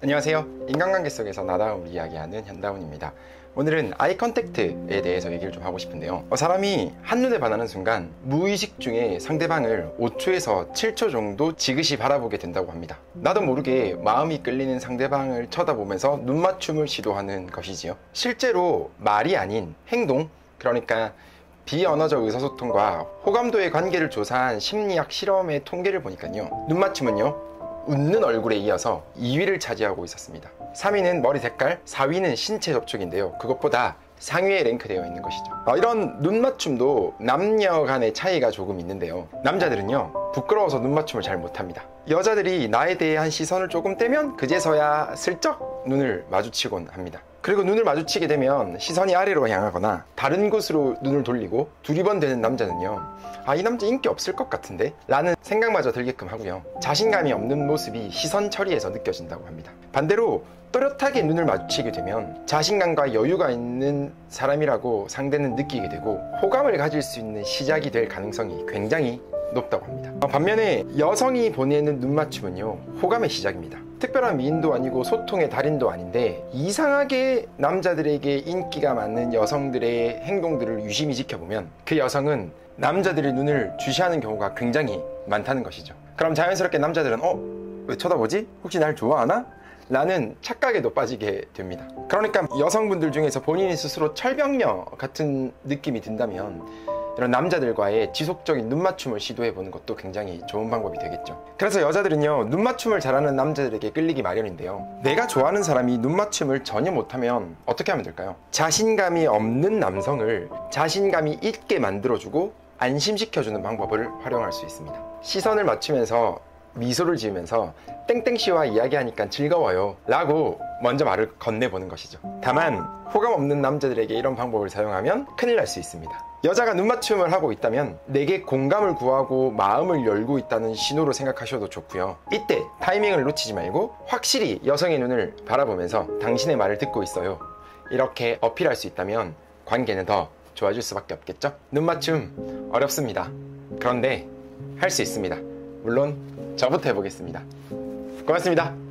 안녕하세요. 인간관계 속에서 나다움을 이야기하는 현다운입니다. 오늘은 아이 컨택트에 대해서 얘기를 좀 하고 싶은데요. 사람이 한눈에 반하는 순간 무의식 중에 상대방을 5초에서 7초 정도 지그시 바라보게 된다고 합니다. 나도 모르게 마음이 끌리는 상대방을 쳐다보면서 눈맞춤을 시도하는 것이지요. 실제로 말이 아닌 행동, 그러니까 비언어적 의사소통과 호감도의 관계를 조사한 심리학 실험의 통계를 보니까요, 눈맞춤은요 웃는 얼굴에 이어서 2위를 차지하고 있었습니다. 3위는 머리 색깔, 4위는 신체 접촉인데요, 그것보다 상위에 랭크되어 있는 것이죠. 이런 눈맞춤도 남녀 간의 차이가 조금 있는데요, 남자들은요 부끄러워서 눈맞춤을 잘 못합니다. 여자들이 나에 대한 시선을 조금 떼면 그제서야 슬쩍 눈을 마주치곤 합니다. 그리고 눈을 마주치게 되면 시선이 아래로 향하거나 다른 곳으로 눈을 돌리고 두리번 되는 남자는요, 이 남자 인기 없을 것 같은데? 라는 생각마저 들게끔 하고요, 자신감이 없는 모습이 시선 처리에서 느껴진다고 합니다. 반대로 또렷하게 눈을 마주치게 되면 자신감과 여유가 있는 사람이라고 상대는 느끼게 되고 호감을 가질 수 있는 시작이 될 가능성이 굉장히 높다고 합니다. 반면에 여성이 보내는 눈맞춤은요 호감의 시작입니다. 특별한 미인도 아니고 소통의 달인도 아닌데 이상하게 남자들에게 인기가 많은 여성들의 행동들을 유심히 지켜보면 그 여성은 남자들의 눈을 주시하는 경우가 굉장히 많다는 것이죠. 그럼 자연스럽게 남자들은 왜 쳐다보지? 혹시 날 좋아하나? 라는 착각에도 빠지게 됩니다. 그러니까 여성분들 중에서 본인이 스스로 철벽녀 같은 느낌이 든다면 이런 남자들과의 지속적인 눈맞춤을 시도해보는 것도 굉장히 좋은 방법이 되겠죠. 그래서 여자들은요 눈맞춤을 잘하는 남자들에게 끌리기 마련인데요, 내가 좋아하는 사람이 눈맞춤을 전혀 못하면 어떻게 하면 될까요? 자신감이 없는 남성을 자신감이 있게 만들어주고 안심시켜주는 방법을 활용할 수 있습니다. 시선을 맞추면서 미소를 지으면서 땡땡씨와 이야기하니까 즐거워요 라고 먼저 말을 건네보는 것이죠. 다만 호감 없는 남자들에게 이런 방법을 사용하면 큰일 날 수 있습니다. 여자가 눈맞춤을 하고 있다면 내게 공감을 구하고 마음을 열고 있다는 신호로 생각하셔도 좋고요, 이때 타이밍을 놓치지 말고 확실히 여성의 눈을 바라보면서 당신의 말을 듣고 있어요 이렇게 어필할 수 있다면 관계는 더 좋아질 수밖에 없겠죠. 눈맞춤 어렵습니다. 그런데 할 수 있습니다. 물론 저부터 해보겠습니다. 고맙습니다.